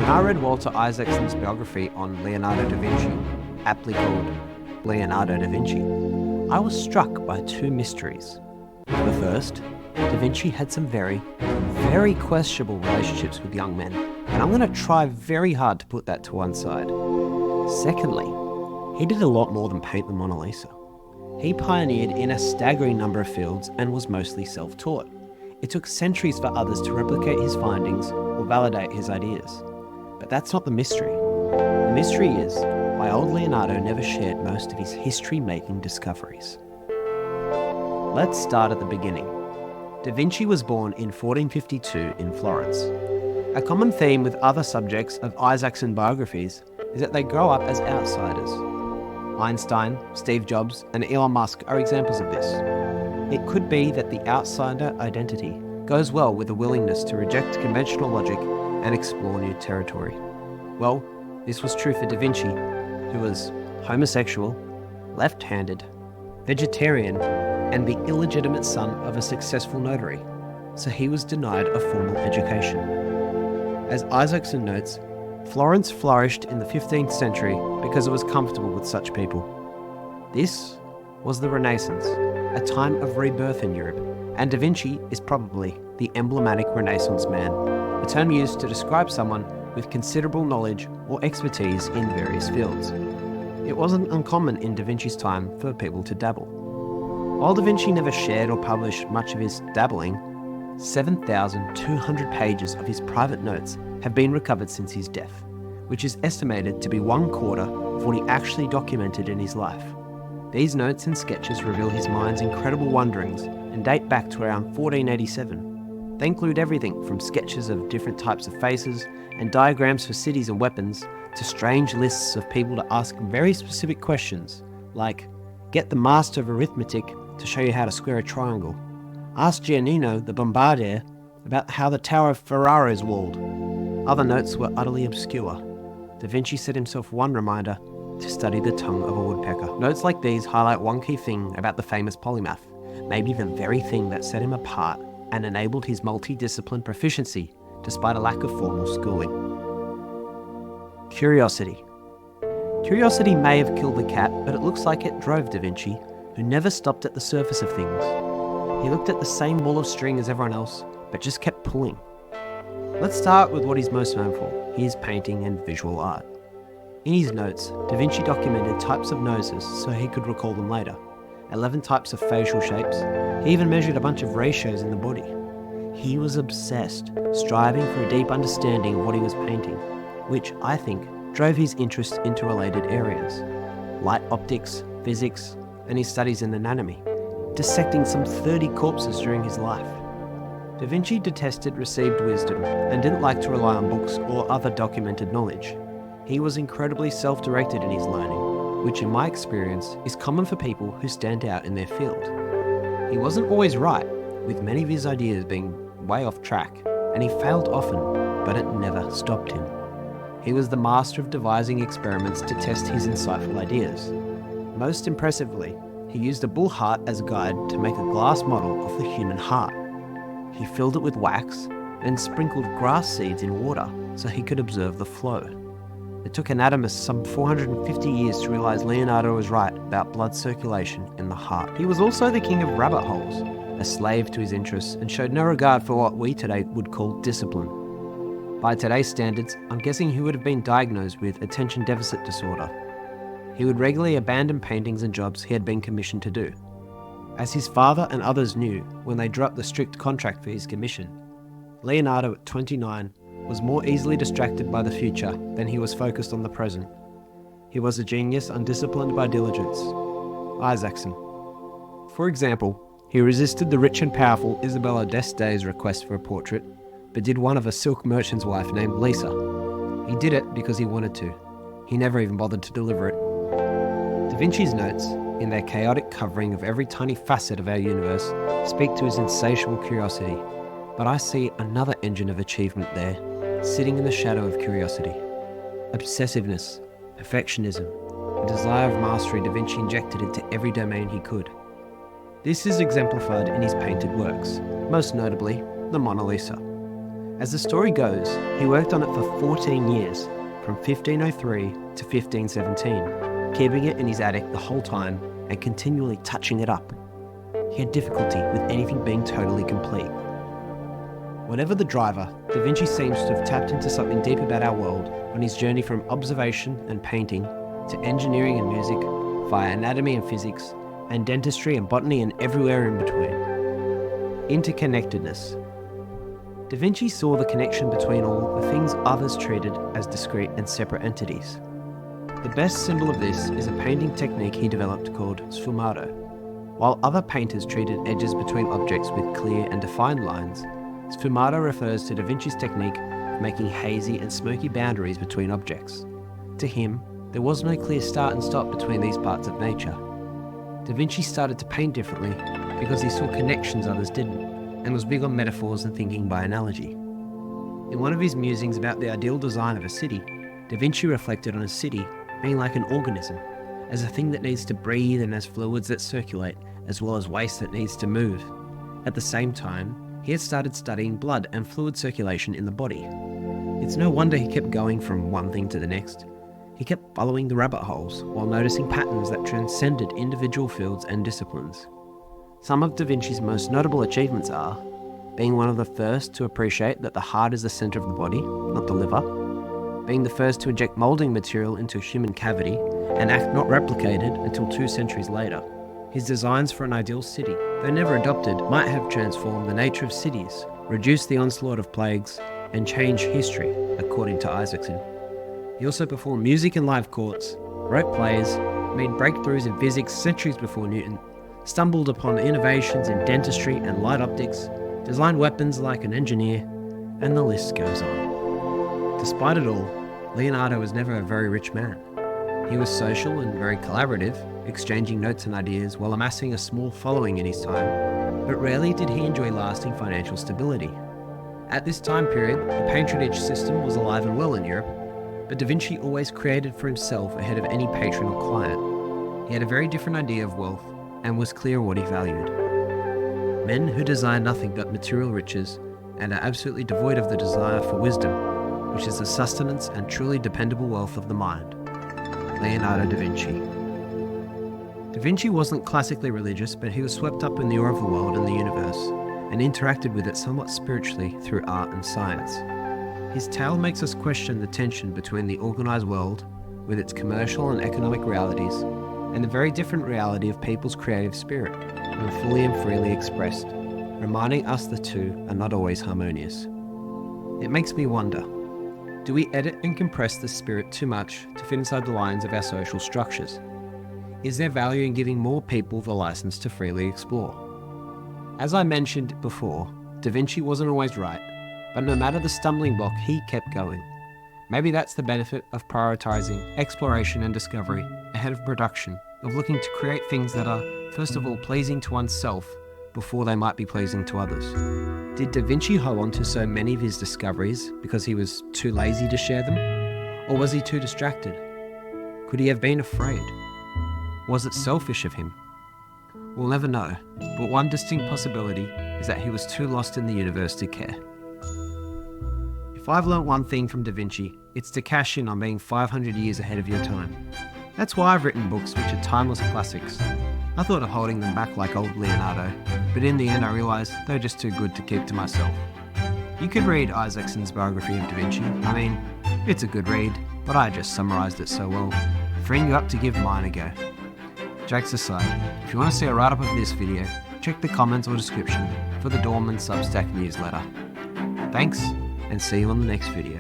When I read Walter Isaacson's biography on Leonardo da Vinci, aptly called Leonardo da Vinci, I was struck by two mysteries. The first, Da Vinci had some very, very questionable relationships with young men, and I'm going to try very hard to put that to one side. Secondly, he did a lot more than paint the Mona Lisa. He pioneered in a staggering number of fields and was mostly self-taught. It took centuries for others to replicate his findings or validate his ideas. But that's not the mystery. The mystery is why old Leonardo never shared most of his history-making discoveries. Let's start at the beginning. Da Vinci was born in 1452 in Florence. A common theme with other subjects of Isaacson biographies is that they grow up as outsiders. Einstein, Steve Jobs, and Elon Musk are examples of this. It could be that the outsider identity goes well with the willingness to reject conventional logic and explore new territory. Well, this was true for Da Vinci, who was homosexual, left-handed, vegetarian, and the illegitimate son of a successful notary, so he was denied a formal education. As Isaacson notes, Florence flourished in the 15th century because it was comfortable with such people. This was the Renaissance, a time of rebirth in Europe, and Da Vinci is probably the emblematic Renaissance man, a term used to describe someone with considerable knowledge or expertise in various fields. It wasn't uncommon in Da Vinci's time for people to dabble. While Da Vinci never shared or published much of his dabbling, 7,200 pages of his private notes have been recovered since his death, which is estimated to be 1/4 of what he actually documented in his life. These notes and sketches reveal his mind's incredible wanderings and date back to around 1487. They include everything from sketches of different types of faces and diagrams for cities and weapons to strange lists of people to ask very specific questions, like, get the master of arithmetic to show you how to square a triangle. Ask Giannino the Bombardier about how the Tower of Ferrara is walled. Other notes were utterly obscure. Da Vinci set himself one reminder to study the tongue of a woodpecker. Notes like these highlight one key thing about the famous polymath, maybe the very thing that set him apart and enabled his multidiscipline proficiency despite a lack of formal schooling. Curiosity. Curiosity may have killed the cat, but it looks like it drove Da Vinci, who never stopped at the surface of things. He looked at the same ball of string as everyone else, but just kept pulling. Let's start with what he's most known for, his painting and visual art. In his notes, Da Vinci documented types of noses so he could recall them later, 11 types of facial shapes. He even measured a bunch of ratios in the body. He was obsessed, striving for a deep understanding of what he was painting, which, I think, drove his interest into related areas, light optics, physics, and his studies in anatomy, dissecting some 30 corpses during his life. Da Vinci detested received wisdom and didn't like to rely on books or other documented knowledge. He was incredibly self-directed in his learning, which in my experience is common for people who stand out in their field. He wasn't always right, with many of his ideas being way off track, and he failed often, but it never stopped him. He was the master of devising experiments to test his insightful ideas. Most impressively, he used a bull heart as a guide to make a glass model of the human heart. He filled it with wax and sprinkled grass seeds in water so he could observe the flow. It took anatomists some 450 years to realize Leonardo was right about blood circulation in the heart. He was also the king of rabbit holes, a slave to his interests, and showed no regard for what we today would call discipline. By today's standards, I'm guessing he would have been diagnosed with attention deficit disorder. He would regularly abandon paintings and jobs he had been commissioned to do. As his father and others knew when they dropped the strict contract for his commission, Leonardo at 29 was more easily distracted by the future than he was focused on the present. He was a genius undisciplined by diligence. Isaacson. For example, he resisted the rich and powerful Isabella d'Este's request for a portrait, but did one of a silk merchant's wife named Lisa. He did it because he wanted to. He never even bothered to deliver it. Da Vinci's notes, in their chaotic covering of every tiny facet of our universe, speak to his insatiable curiosity. But I see another engine of achievement there, sitting in the shadow of curiosity. Obsessiveness, perfectionism, a desire of mastery Da Vinci injected into every domain he could. This is exemplified in his painted works, most notably the Mona Lisa. As the story goes, he worked on it for 14 years, from 1503 to 1517, keeping it in his attic the whole time and continually touching it up. He had difficulty with anything being totally complete. Whatever the driver, Da Vinci seems to have tapped into something deep about our world on his journey from observation and painting to engineering and music, via anatomy and physics, and dentistry and botany and everywhere in between. Interconnectedness. Da Vinci saw the connection between all the things others treated as discrete and separate entities. The best symbol of this is a painting technique he developed called sfumato. While other painters treated edges between objects with clear and defined lines, sfumato refers to Da Vinci's technique of making hazy and smoky boundaries between objects. To him, there was no clear start and stop between these parts of nature. Da Vinci started to paint differently because he saw connections others didn't, and was big on metaphors and thinking by analogy. In one of his musings about the ideal design of a city, Da Vinci reflected on a city being like an organism, as a thing that needs to breathe and has fluids that circulate, as well as waste that needs to move. At the same time, he had started studying blood and fluid circulation in the body. It's no wonder he kept going from one thing to the next. He kept following the rabbit holes while noticing patterns that transcended individual fields and disciplines. Some of Da Vinci's most notable achievements are being one of the first to appreciate that the heart is the centre of the body, not the liver, being the first to inject moulding material into a human cavity, an act not replicated until 2 centuries later. His designs for an ideal city, though never adopted, might have transformed the nature of cities, reduced the onslaught of plagues, and changed history, according to Isaacson. He also performed music in live courts, wrote plays, made breakthroughs in physics centuries before Newton, stumbled upon innovations in dentistry and light optics, designed weapons like an engineer, and the list goes on. Despite it all, Leonardo was never a very rich man. He was social and very collaborative, exchanging notes and ideas while amassing a small following in his time, but rarely did he enjoy lasting financial stability. At this time period, the patronage system was alive and well in Europe, but Da Vinci always created for himself ahead of any patron or client. He had a very different idea of wealth and was clear on what he valued. Men who desire nothing but material riches and are absolutely devoid of the desire for wisdom, which is the sustenance and truly dependable wealth of the mind. Leonardo da Vinci. Da Vinci wasn't classically religious, but he was swept up in the awe of the world and the universe, and interacted with it somewhat spiritually through art and science. His tale makes us question the tension between the organised world, with its commercial and economic realities, and the very different reality of people's creative spirit, when fully and freely expressed, reminding us the two are not always harmonious. It makes me wonder, do we edit and compress the spirit too much to fit inside the lines of our social structures? Is there value in giving more people the license to freely explore? As I mentioned before, Da Vinci wasn't always right, but no matter the stumbling block, he kept going. Maybe that's the benefit of prioritising exploration and discovery ahead of production, of looking to create things that are, first of all, pleasing to oneself before they might be pleasing to others. Did Da Vinci hold on to so many of his discoveries because he was too lazy to share them? Or was he too distracted? Could he have been afraid? Was it selfish of him? We'll never know, but one distinct possibility is that he was too lost in the universe to care. If I've learnt one thing from Da Vinci, it's to cash in on being 500 years ahead of your time. That's why I've written books which are timeless classics. I thought of holding them back like old Leonardo, but in the end I realised they're just too good to keep to myself. You could read Isaacson's biography of Da Vinci. I mean, it's a good read, but I just summarised it so well, freeing you up to give mine a go. Jokes aside, if you want to see a write-up of this video, check the comments or description for the Doorman Substack Newsletter. Thanks, and see you on the next video.